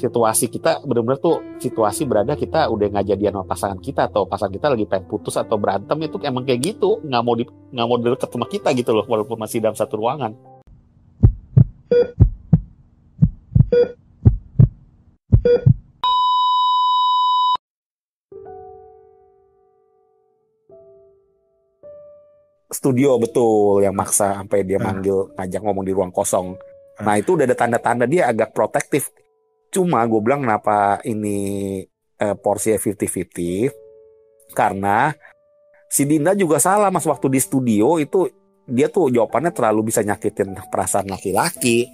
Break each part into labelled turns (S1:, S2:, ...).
S1: situasi kita benar-benar tuh situasi berada kita udah nggak jadian sama pasangan kita atau pasangan kita lagi pengen putus atau berantem, itu emang kayak gitu, nggak mau deket sama kita gitu loh walaupun masih dalam satu ruangan. Studio betul yang maksa sampai dia manggil ngajak ngomong di ruang kosong. Nah itu udah ada tanda-tanda dia agak protektif. Cuma gue bilang kenapa ini porsinya 50-50, karena si Dinda juga salah mas, waktu di studio itu dia tuh jawabannya terlalu bisa nyakitin perasaan laki-laki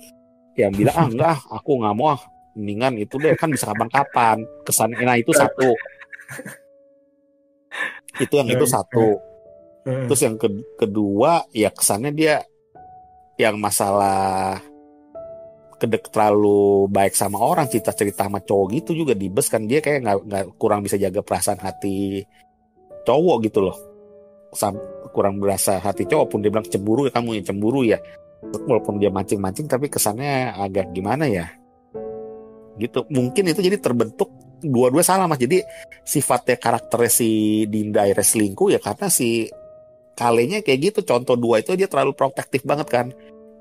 S1: yang bilang enggak aku nggak mau, mendingan itu deh kan bisa kapan-kapan kesannya. Nah itu satu, itu satu. Terus yang kedua ya kesannya dia yang masalah terlalu baik sama orang, cerita sama cowok gitu juga di bus kan, dia kayak nggak kurang bisa jaga perasaan hati cowok gitu loh, kurang berasa hati cowok. Pun dia bilang cemburu ya, kamu yang cemburu ya, walaupun dia mancing-mancing tapi kesannya agak gimana ya gitu. Mungkin itu jadi terbentuk dua-dua salah mas. Jadi sifatnya karakternya si Dinda akhirnya selingkuh ya karena si Kalenya kayak gitu. Contoh dua itu dia terlalu protektif banget kan.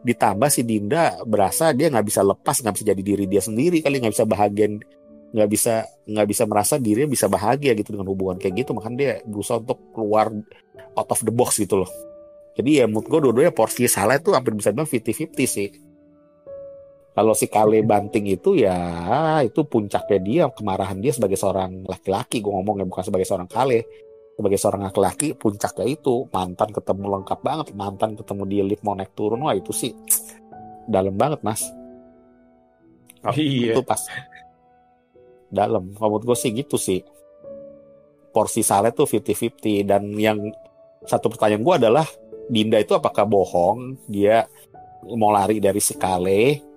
S1: Ditambah si Dinda berasa dia nggak bisa lepas, nggak bisa jadi diri dia sendiri kali, nggak bisa bahagia, nggak bisa merasa dirinya bisa bahagia gitu dengan hubungan kayak gitu. Makanya dia berusaha untuk keluar out of the box gitu loh. Jadi ya menurut gue dua-duanya porsi salah itu hampir bisa dibilang 50-50 sih. Kalau si Kale banting itu ya itu puncaknya dia, kemarahan dia sebagai seorang laki-laki. Gue ngomongnya bukan sebagai seorang Kale. Sebagai seorang laki-laki puncaknya itu mantan ketemu, lengkap banget mantan ketemu di lift mau naik turun, wah itu sih dalam banget mas. Itu pas dalam, menurut gue sih gitu sih, porsi salah tuh 50-50. Dan yang satu pertanyaan gue adalah Dinda itu apakah bohong dia mau lari dari si Kale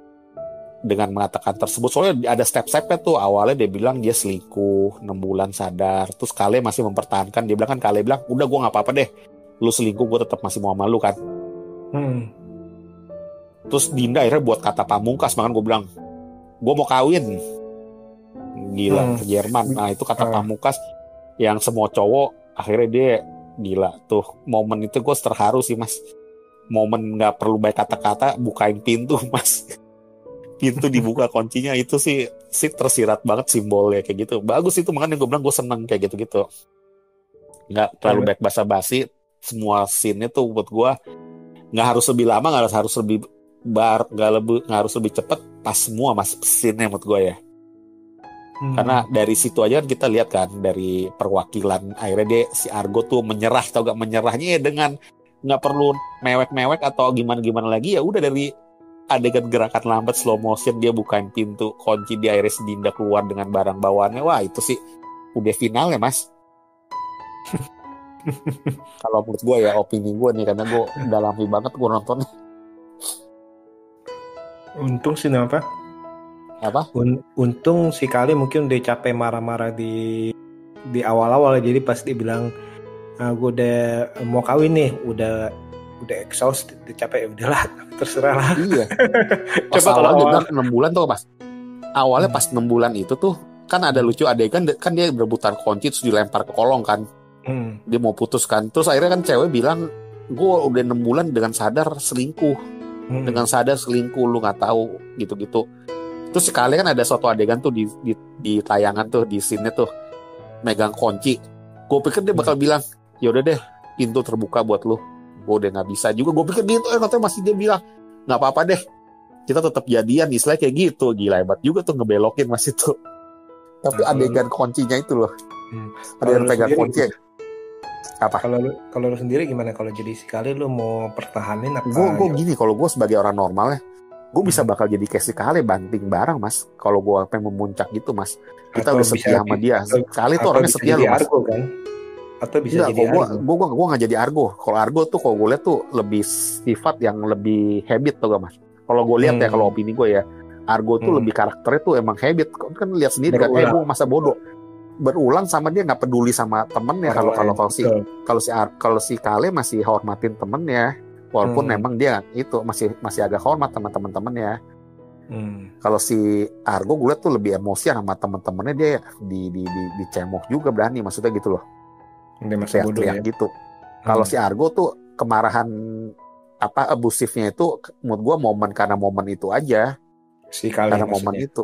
S1: dengan mengatakan tersebut. Soalnya ada step-stepnya tuh. Awalnya dia bilang dia selingkuh 6 bulan sadar, terus Kale masih mempertahankan. Dia bilang kan, Kale bilang udah gue gak apa-apa deh lu selingkuh, gue tetap masih mau sama lu kan. Terus Dinda akhirnya buat kata pamungkas, makanya gue bilang gue mau kawin gila ke Jerman. Nah itu kata pamungkas yang semua cowok akhirnya dia gila tuh. Momen itu gue terharu sih mas. Momen gak perlu baik kata-kata, bukain pintu mas. Pintu dibuka kuncinya, itu sih tersirat banget simbolnya kayak gitu. Bagus itu, makanya gue bilang gue seneng kayak gitu-gitu. Nggak terlalu baik basa-basi. Semua scene-nya tuh buat gue nggak harus lebih lama, nggak harus lebih nggak harus lebih cepet, pas semua mas scene-nya menurut gue ya. Karena dari situ aja kan kita lihat kan, dari perwakilan akhirnya dia si Argo tuh menyerah, tau gak menyerahnya ya dengan nggak perlu mewek-mewek atau gimana-gimana lagi, ya udah dari adegan gerakan lambat slow motion dia bukain pintu, kunci, di akhirnya Dinda keluar dengan barang bawaannya. Wah itu sih udah final ya mas. Kalau menurut gue ya, opini gue nih, karena gue dalami banget gue nonton.
S2: Untung sih apa? Untung si Kale mungkin udah capek marah-marah di awal-awal, jadi pas dia bilang gue udah mau kawin nih, udah exhaust, udah capek, udahlah terserah lah. Iya.
S1: Coba kalau awal 6 bulan tuh mas. Awalnya pas 6 bulan itu tuh kan ada lucu adegan kan dia berebutan kunci terus dilempar ke kolong kan. Dia mau putus kan. Terus akhirnya kan cewek bilang gue udah 6 bulan dengan sadar selingkuh. Dengan sadar selingkuh, lu gak tahu gitu-gitu. Terus sekali kan ada suatu adegan tuh di tayangan tuh, di scene-nya tuh megang kunci. Gue pikir dia bakal bilang yaudah deh pintu terbuka buat lu, gue udah gak bisa juga. Gue pikir gitu, katanya masih dia bilang gak apa-apa deh, kita tetap jadian, istilahnya kayak gitu. Gila, hebat juga tuh ngebelokin mas itu. Tapi adegan kuncinya itu loh, ada yang pegang kunci. Apa?
S2: Kalau lu sendiri gimana? Kalau jadi sekali lu mau pertahanin apa?
S1: Gue gini, kalau gue sebagai orang normalnya, gue bisa bakal jadi kayak si Kale, banting barang mas. Kalau gue pengen memuncak gitu mas, kita udah setia sama dia. Kale tuh orangnya setia loh mas.
S2: Argo, kan? Atau bisa jadi Argo?
S1: Gue nggak jadi Argo. Kalau Argo tuh kalau gue lihat tuh lebih sifat yang lebih habit tuh gak mas. Kalau gue lihat ya, kalau opini gue ya, Argo tuh lebih karakternya tuh emang habit. Kan lihat sendiri kan, gue masa bodoh. Berulang sama dia, nggak peduli sama temennya. Kalau si Kale masih hormatin temennya, walaupun memang dia itu masih agak hormat sama teman-temannya. Kalau si Argo gue liat tuh lebih emosian sama temen-temennya, dia dicemooh juga berani, maksudnya gitu loh.
S2: Dia masih bodoh ya.
S1: Teriak gitu. Kalau si Argo tuh kemarahan abusifnya itu menurut gue karena momen itu aja.
S2: Si Kali
S1: Karena
S2: maksudnya.
S1: momen itu.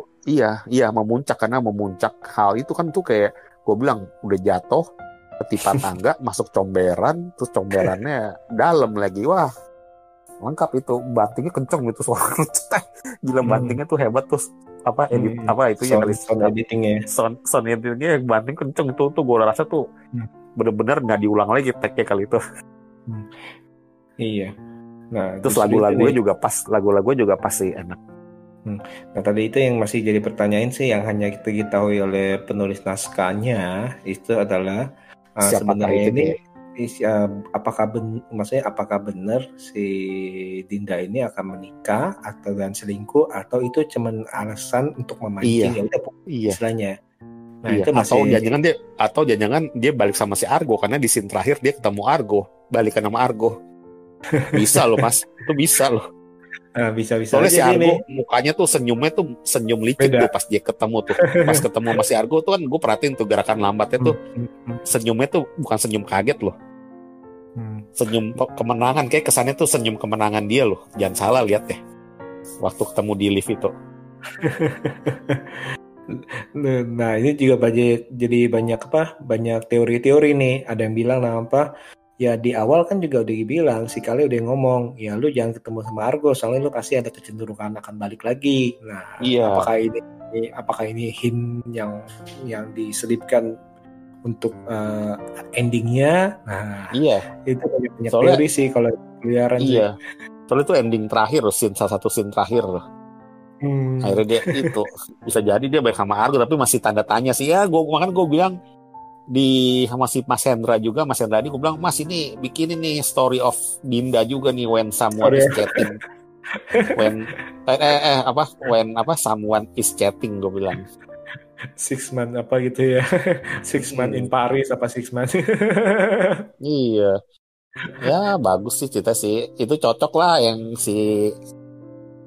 S1: Iya memuncak, karena memuncak hal itu kan tuh kayak gue bilang udah jatuh ketipa tangga masuk comberan, terus comberannya dalam lagi. Wah, lengkap itu, bantingnya kenceng gitu suara gila, bantingnya tuh hebat. Terus itu yang
S2: sound editingnya.
S1: Sound editingnya yang banting kenceng itu tuh gue rasa tuh bener-bener nggak diulang lagi tag-nya kali itu.
S2: Iya. Nah,
S1: terus lagu-lagunya juga pas sih enak.
S2: Nah, tadi itu yang masih jadi pertanyaan sih, yang hanya kita ketahui oleh penulis naskahnya itu adalah sebenarnya ini apakah benar si Dinda ini akan menikah atau dan selingkuh, atau itu cuman alasan untuk memancing istilahnya. Nah, itu masih
S1: atau jangan dia balik sama si Argo, karena di scene terakhir dia ketemu Argo, balikan sama Argo. Bisa loh Mas, itu bisa loh.
S2: Bisa
S1: soalnya si Argo mukanya tuh senyumnya tuh senyum licin tuh pas dia ketemu tuh. Pas ketemu sama si Argo tuh kan gue perhatiin tuh gerakan lambatnya tuh senyumnya tuh bukan senyum kaget loh, senyum kemenangan, kayak kesannya tuh senyum kemenangan dia loh. Jangan salah lihat deh waktu ketemu di lift itu.
S2: Nah, ini juga banyak teori-teori nih. Ada yang bilang ya di awal kan juga udah dibilang, si Kali udah ngomong, ya lu jangan ketemu sama Argo, soalnya lu pasti ada kecenderungan akan balik lagi. Nah, apakah ini hint yang diselipkan untuk endingnya? Nah, itu banyak teori sih kalau keliaran sih.
S1: Soalnya itu ending terakhir, salah satu scene terakhir loh. Akhirnya dia itu bisa jadi dia baik sama Argo, tapi masih tanda tanya sih ya. Makanya gue bilang sama si Mas Hendra ini gue bilang, Mas ini bikin ini story of Dinda juga nih, when someone is chatting someone is chatting, gue bilang
S2: 6 months apa gitu ya. 6 months in Paris apa 6 months.
S1: Iya ya, bagus sih cerita sih, itu cocok lah yang si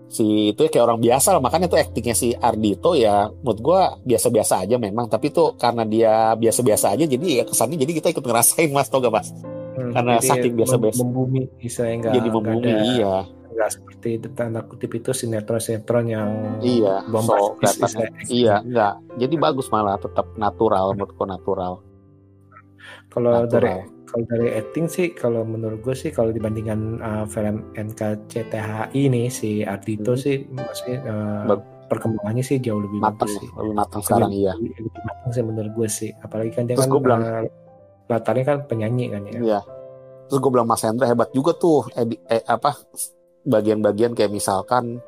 S1: itu kayak orang biasa lah. Makanya tuh aktingnya si Ardhito ya menurut gue biasa-biasa aja memang, tapi tuh karena dia biasa-biasa aja jadi ya kesannya jadi kita ikut ngerasain Mas, tau gak Mas? Karena saking biasa-biasa
S2: membumi,
S1: jadi membumi.
S2: Nggak seperti tanda kutip itu sinetron yang
S1: bombastis. Enggak, jadi bagus, malah tetap natural, menurutku natural.
S2: Kalau dari acting sih, kalau menurut gue sih, kalau dibandingkan film NKCTHI nih, si Ardhito sih masih perkembangannya sih jauh lebih
S1: matang
S2: sih.
S1: Lebih matang sekarang.
S2: Lebih matang sih menurut gue sih, apalagi kan dia latarnya kan penyanyi kan ya.
S1: Iya. Terus gue bilang Mas Hendra hebat juga tuh bagian-bagian kayak misalkan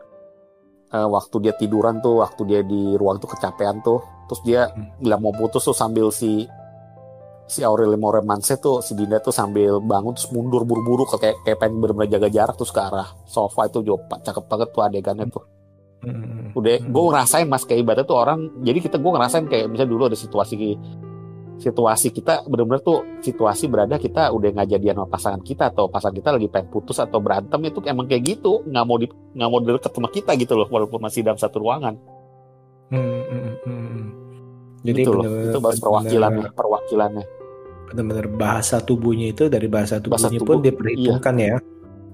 S1: waktu dia tiduran tuh, waktu dia di ruang tuh kecapean tuh, terus dia bilang mau putus tuh sambil si Aureli Moremanse tuh, si Dinda tuh sambil bangun terus mundur buru-buru kayak pengen bener-bener jaga jarak terus ke arah sofa. Itu juga cakep banget tuh adegannya tuh. Udah gue ngerasain Mas, kayak ibaratnya tuh orang, jadi gue ngerasain kayak misalnya dulu ada situasi kita bener-bener tuh situasi berada kita udah nggak jadian sama pasangan kita, atau pasangan kita lagi pengen putus atau berantem, itu emang kayak gitu, nggak mau deket sama kita gitu loh, walaupun masih dalam satu ruangan.
S2: Jadi
S1: gitu loh, itu bahas perwakilannya.
S2: Benar-benar bahasa tubuhnya itu, dari bahasa tubuhnya pun diperhitungkan ya.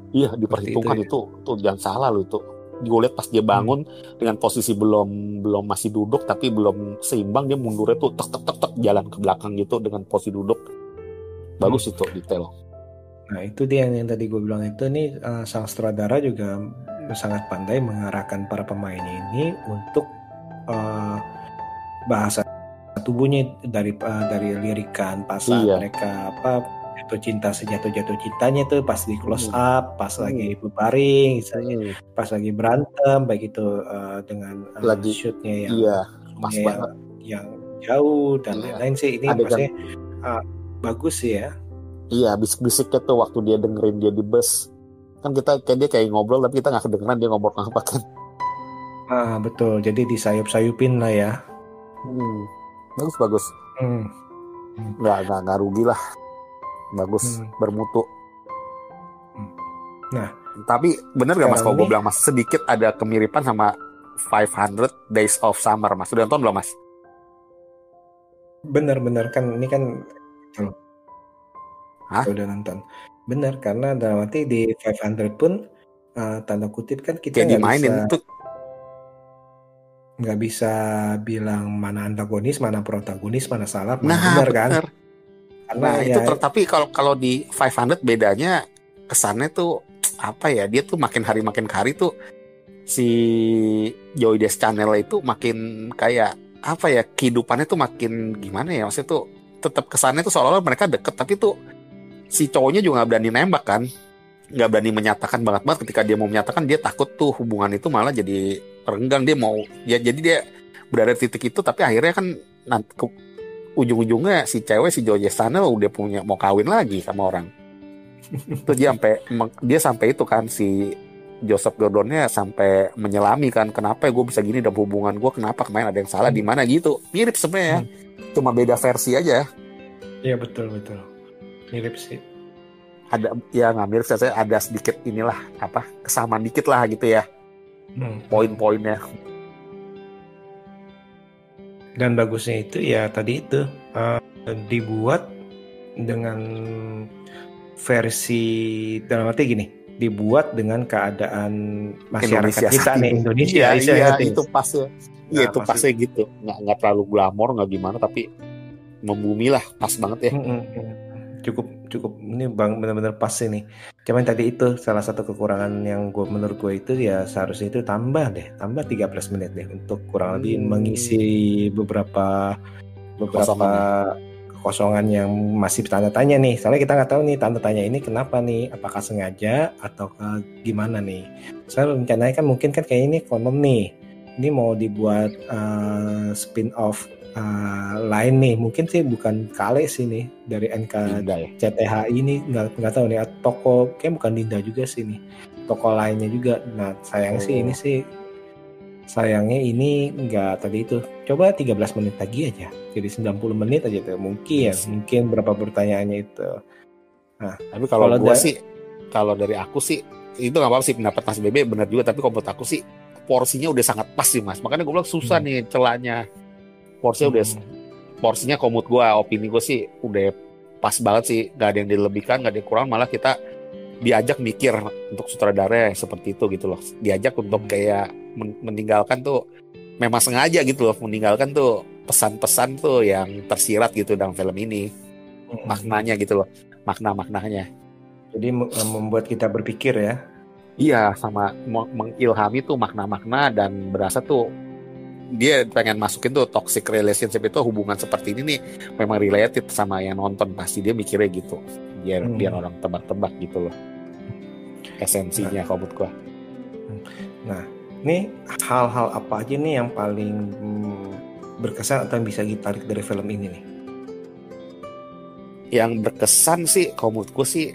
S1: Iya, diperhitungkan itu jangan salah loh itu. Gue lihat pas dia bangun dengan posisi belum masih duduk tapi belum seimbang, dia mundurnya tuh tek jalan ke belakang gitu dengan posisi duduk. Bagus itu detail.
S2: Nah, itu dia yang tadi gue bilang itu nih, sang sutradara juga sangat pandai mengarahkan para pemain ini untuk bahasa tubuhnya, dari lirikan pasal mereka jatuh cinta, sejatuh cintanya tuh pas di close up, pas lagi berbaring, misalnya pas lagi berantem, baik itu dengan shootnya yang jauh dan lain-lain sih. Ini maksudnya bagus sih ya. Iya,
S1: bisik-bisiknya tuh waktu dia dengerin dia di bus, kan kita dia kayak ngobrol tapi kita nggak kedengeran dia ngomong apa kan.
S2: Betul, jadi disayup-sayupin lah ya.
S1: Bagus. Nggak rugi lah, bagus, bermutu. Nah, tapi bener gak Mas kalau gue bilang Mas sedikit ada kemiripan sama 500 Days of Summer, Mas. Sudah nonton belum, Mas?
S2: Bener-bener kan ini kan
S1: Hah?
S2: udah nonton. Bener, karena dalam arti di 500 pun tanda kutip kan kita
S1: Kayak dimainin itu.
S2: nggak bisa bilang mana antagonis, mana protagonis, mana salah, mana
S1: Nah,
S2: benar kan?
S1: bener.
S2: Karena
S1: Nah,
S2: ya
S1: itu tapi kalau di 500 bedanya kesannya tuh apa ya? Dia tuh makin hari tuh si Joey Deschanel itu makin kayak apa ya? Kehidupannya tuh makin gimana ya? Maksudnya tuh tetap kesannya tuh seolah-olah mereka deket, tapi tuh si cowoknya juga nggak berani nembak kan, nggak berani menyatakan banget ketika dia mau menyatakan dia takut tuh hubungan itu malah jadi renggang, dia mau ya jadi dia berada di titik itu, tapi akhirnya kan nanti ujung-ujungnya si cewek si Joey Deschanel udah punya mau kawin lagi sama orang. Terus dia sampai itu kan si Joseph Gordonnya sampai menyelami kan, kenapa gue bisa gini dalam hubungan gue, kenapa kemarin ada yang salah di mana gitu. Mirip sebenarnya, cuma beda versi aja.
S2: Iya betul mirip sih.
S1: Ada ya nggak mirip, saya ada sedikit inilah apa kesamaan dikit lah gitu ya, poin-poinnya.
S2: Dan bagusnya itu ya tadi itu dibuat dengan versi dalam arti gini, dibuat dengan keadaan masyarakat
S1: Indonesia
S2: kita nih
S1: itu.
S2: Indonesia.
S1: Iya itu pasnya. Iya
S2: Nah,
S1: itu pasnya gitu, nggak terlalu glamor nggak gimana, tapi membumi lah, pas banget ya.
S2: Cukup ini bang benar-benar pas ini. Cuman tadi itu salah satu kekurangan yang menurut gue itu ya seharusnya itu tambah 13 menit deh untuk kurang lebih mengisi beberapa kekosongan yang masih tanda tanya nih. Soalnya kita nggak tahu nih tanda tanya ini kenapa nih, apakah sengaja atau gimana nih. Saya rencananya kan mungkin kan kayak ini konon nih, ini mau dibuat spin off lain nih, mungkin sih bukan Kale sih nih dari NKCTHI ini, nggak tahu nih, toko kayak bukan Dinda juga sih nih, toko lainnya juga. Nah sayangnya ini nggak tadi itu, coba 13 menit lagi aja jadi 90 menit aja tuh mungkin berapa pertanyaannya itu. Nah
S1: tapi kalau gue sih, kalau dari aku sih itu nggak apa-apa sih, pendapat Mas Bebe benar juga, tapi kalau menurut aku sih porsinya udah sangat pas sih Mas, makanya gue bilang susah nih celahnya. Porsinya komut gue, opini gue sih udah pas banget sih, gak ada yang dilebihkan, gak ada yang kurang, malah kita diajak mikir untuk sutradara seperti itu gitu loh, diajak untuk kayak meninggalkan tuh, memang sengaja gitu loh, meninggalkan tuh pesan-pesan tuh yang tersirat gitu dalam film ini, maknanya gitu loh, makna-maknanya.
S2: Jadi membuat kita berpikir ya.
S1: Iya, sama mengilhami tuh makna-makna, dan berasa tuh dia pengen masukin tuh toxic relationship itu, hubungan seperti ini nih memang related sama yang nonton, pasti dia mikirnya gitu, biar orang tebak-tebak gitu loh esensinya kalau menurut gua.
S2: Nah ini hal-hal apa aja nih yang paling berkesan atau yang bisa ditarik dari film ini nih?
S1: Yang berkesan sih kalau menurut gua sih,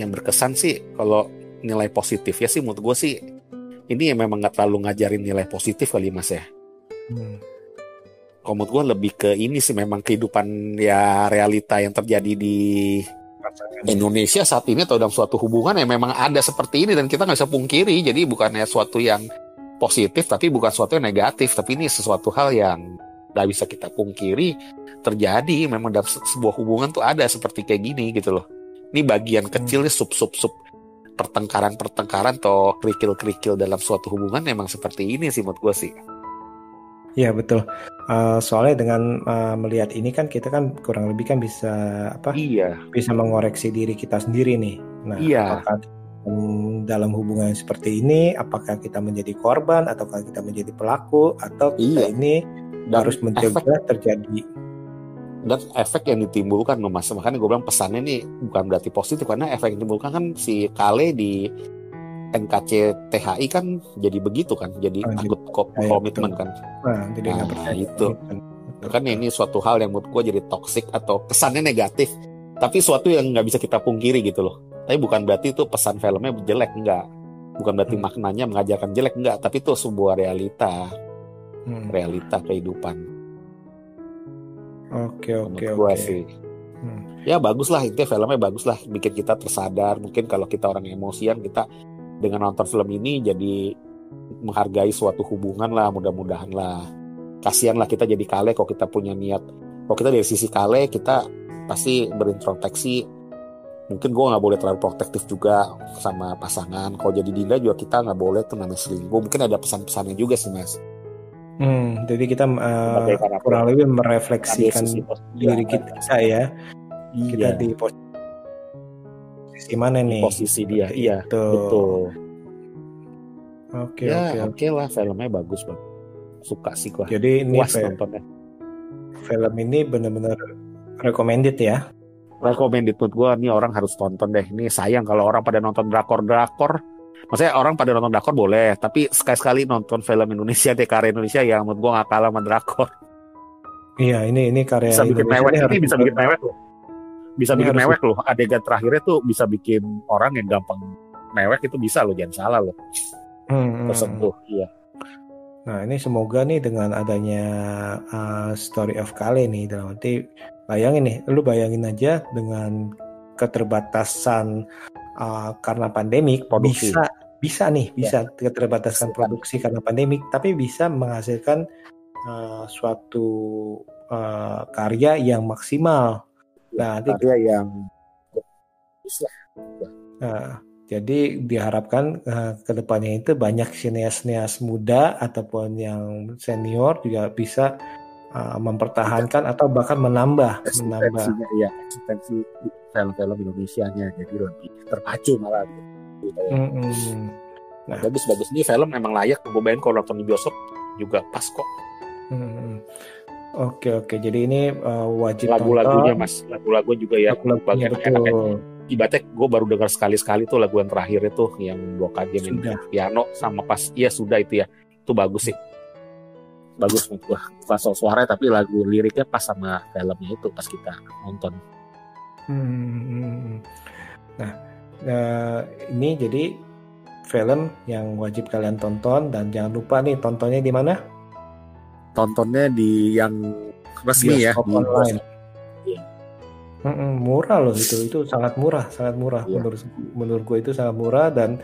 S1: yang berkesan sih kalau nilai positif ya sih menurut gua sih, ini ya memang nggak terlalu ngajarin nilai positif kali Mas ya. Kalau menurut gue lebih ke ini sih, memang kehidupan ya, realita yang terjadi di Indonesia saat ini atau dalam suatu hubungan yang memang ada seperti ini, dan kita nggak bisa pungkiri. Jadi bukannya suatu yang positif, tapi bukan suatu yang negatif, tapi ini sesuatu hal yang nggak bisa kita pungkiri terjadi. Memang dalam sebuah hubungan tuh ada seperti kayak gini gitu loh. Ini bagian kecilnya, sub pertengkaran atau kerikil dalam suatu hubungan memang seperti ini sih menurut gue sih.
S2: Iya betul. Soalnya dengan melihat ini kan kita kan kurang lebih kan bisa bisa mengoreksi diri kita sendiri nih. Nah, apakah dalam hubungan seperti ini, apakah kita menjadi korban ataukah kita menjadi pelaku, atau kita ini harus mencegah terjadi.
S1: Dan efek yang ditimbulkan loh Mas, makanya gue bilang pesannya nih bukan berarti positif, karena efek yang ditimbulkan kan si Kale di NKCTHI kan jadi begitu kan, jadi takut komitmen kan.
S2: Jadi nggak percaya
S1: itu kan, ini suatu hal yang menurut gue jadi toksik atau kesannya negatif, tapi suatu yang nggak bisa kita pungkiri gitu loh. Tapi bukan berarti itu pesan filmnya jelek, enggak, bukan berarti maknanya mengajarkan jelek, enggak, tapi itu sebuah realita kehidupan.
S2: Oke.
S1: Sih. Ya bagus lah, intinya filmnya bagus lah, bikin kita tersadar. Mungkin kalau kita orang emosian, kita dengan nonton film ini jadi menghargai suatu hubungan lah, mudah-mudahan lah. Kasihan lah kita jadi Kale kalau kita punya niat. Kalau kita dari sisi Kale, kita pasti berintrospeksi. Mungkin gue nggak boleh terlalu protektif juga sama pasangan. Kalau jadi Dinda juga kita nggak boleh tuh namanya selingkuh. Mungkin ada pesan-pesannya juga sih Mas.
S2: Jadi kita kurang lebih merefleksikan diri kita ya. Kita di posisi mana nih?
S1: Posisi dia, iya, betul. Oke lah, filmnya bagus banget. Suka sih gua.
S2: Jadi ini
S1: nontonnya.
S2: Film ini benar-benar recommended ya.
S1: Recommended menurut gua, nih orang harus tonton deh. Ini sayang kalau orang pada nonton drakor. Maksudnya orang pada nonton drakor boleh, tapi sekali-sekali nonton film Indonesia deh, karya Indonesia yang menurut gua gak kalah sama drakor.
S2: Iya, ini karya
S1: bisa bikin mewek. Ini bisa bikin mewek loh. Bisa bikin mewek loh. Adegan terakhirnya tuh bisa bikin orang yang gampang mewek itu bisa loh, jangan salah loh. Tersentuh, iya.
S2: Nah ini semoga nih dengan adanya Story of Kale nih, dalam arti lu bayangin aja dengan keterbatasan karena pandemik, bisa keterbatasan produksi karena pandemik, tapi bisa menghasilkan suatu karya yang maksimal. Karya yang bisa. Jadi diharapkan kedepannya itu banyak sineas-sineas muda ataupun yang senior juga bisa mempertahankan atau bahkan menambah
S1: eksistensi film-film Indonesianya, jadi lebih terpacu malah gitu. Nah, bagus ini film memang layak gue bayangin kalau nonton di bioskop juga pas kok.
S2: Oke, jadi ini wajib
S1: lagu-lagunya Mas, lagu-lagu juga ya
S2: bagian enak.
S1: Ibaratnya gue baru dengar sekali tuh lagu yang terakhir itu yang 2 kali main piano sama pas sudah itu ya, itu bagus sih, bagus menurut gue, bukan soal suaranya tapi lagu liriknya pas sama filmnya itu pas kita nonton.
S2: Nah, ini jadi film yang wajib kalian tonton, dan jangan lupa nih tontonnya di mana?
S1: Tontonnya di yang resmi ya, di
S2: online. Murah loh itu sangat murah. Menurut gue itu sangat murah dan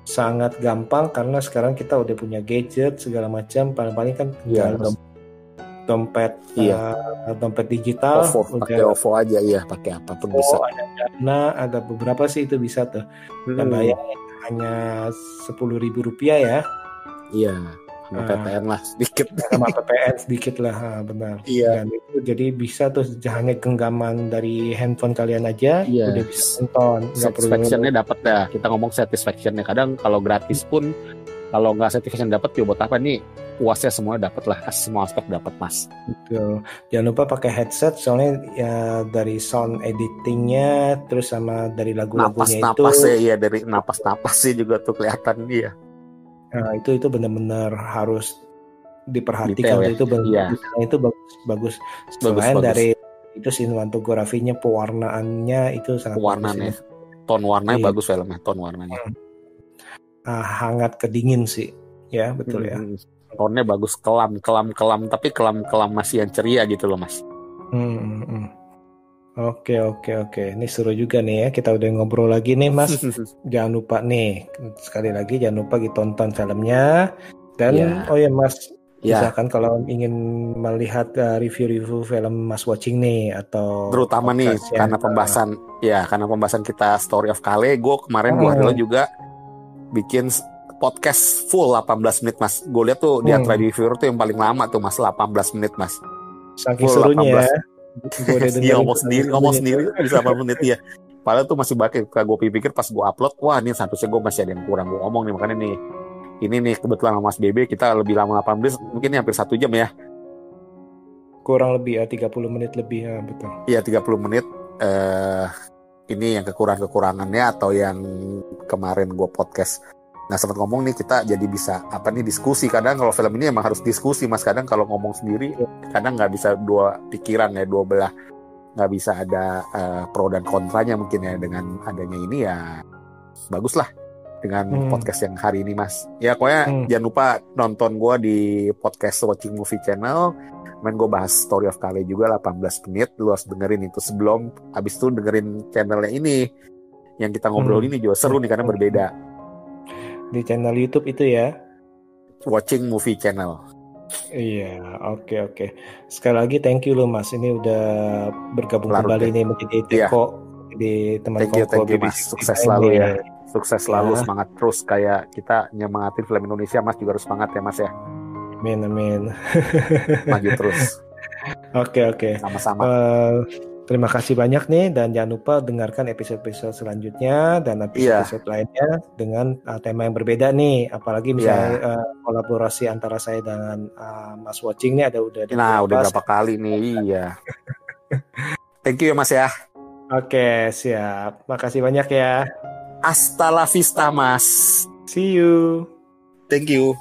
S2: sangat gampang karena sekarang kita udah punya gadget segala macam, paling kan dompet digital,
S1: pakai OVO aja ya, pakai apapun bisa.
S2: Ada Dana, ada beberapa sih itu bisa tuh. Dan bayarnya hanya Rp10.000 ya.
S1: Iya. Sama PPN lah sedikit.
S2: Sama PPN sedikit lah, benar.
S1: Iya.
S2: Dan itu jadi bisa tuh hanya genggaman dari handphone kalian aja udah bisa nonton.
S1: Satisfaction-nya dapat dah. Kita ngomong satisfaction-nya. Kadang kalau gratis pun, kalau nggak satisfaction dapat, ya buat apa nih? Puasnya semuanya dapat lah. Semua aspek dapat Mas.
S2: Betul. Jangan lupa pakai headset, soalnya ya dari sound editingnya, terus sama dari lagu-lagunya
S1: napas-napasnya, iya, dari napas-napasnya juga tuh kelihatan dia.
S2: Nah, itu benar-benar harus diperhatikan. Detail, ya? Itu bagus. Selain dari itu sinematografinya, pewarnaannya itu sangat
S1: bagus. Ton warnanya bagus filmnya, ton warnanya.
S2: Hangat ke dingin sih, ya betul ya.
S1: Tonnya bagus, kelam, tapi kelam masih yang ceria gitu loh Mas.
S2: Oke. Ini seru juga nih ya. Kita udah ngobrol lagi nih Mas. Jangan lupa nih, sekali lagi jangan lupa ditonton filmnya. Dan Mas, misalkan kalau ingin melihat review-review film Mas Watching nih, atau
S1: terutama nih karena pembahasan kita Story of Kale, gue kemarin 2 hari lalu juga bikin podcast full 18 menit Mas. Gue lihat tuh di antara reviewer tuh yang paling lama tuh Mas, 18 menit Mas.
S2: Saking serunya 18. Ya.
S1: Dia ngomong sendiri bisa 8 menit ya. Padahal tuh masih banyak. Gue pikir pas gue upload, wah ini seharusnya gue masih ada yang kurang gue ngomong nih, makanya nih ini nih kebetulan sama Mas BB kita lebih lama 18, mungkin hampir 1 jam ya.
S2: Kurang lebih ya, 30 menit lebih ya, betul.
S1: Iya 30 menit. Ini yang kekurangannya atau yang kemarin gue podcast nggak sempat ngomong nih, kita jadi bisa diskusi. Kadang kalau film ini emang harus diskusi Mas, kadang kalau ngomong sendiri kadang nggak bisa dua pikiran ya, dua belah, nggak bisa ada pro dan kontranya mungkin ya. Dengan adanya ini ya bagus lah dengan podcast yang hari ini Mas. Ya pokoknya jangan lupa nonton gue di podcast Watching Movie Channel. Main gue bahas Story of Kale juga 18 menit. Lu harus dengerin itu sebelum habis itu dengerin channelnya ini. Yang kita ngobrol ini juga seru nih karena berbeda.
S2: Di channel YouTube itu ya?
S1: watching movie channel.
S2: Iya, oke. Sekali lagi thank you loh Mas. Ini udah bergabung
S1: Larut
S2: kembali
S1: ya.
S2: nih menjadi
S1: Iya.
S2: Teko di teman
S1: Thank you
S2: Kongko
S1: Mas.
S2: BBC
S1: Sukses
S2: Time
S1: selalu
S2: nih.
S1: ya. Sukses selalu,
S2: Ya.
S1: semangat terus kayak kita nyemangatin film Indonesia. Mas juga harus semangat ya Mas ya.
S2: Amin.
S1: Maju terus.
S2: Oke.
S1: Sama-sama.
S2: Terima kasih banyak nih dan jangan lupa dengarkan episode-episode selanjutnya dan episode lainnya dengan tema yang berbeda nih. Apalagi misalnya kolaborasi antara saya dengan Mas Watching nih udah
S1: udah berapa kali nih. Iya. Thank you ya Mas ya.
S2: Oke, siap. Makasih banyak ya.
S1: Hasta la vista Mas.
S2: See you.
S1: Thank you.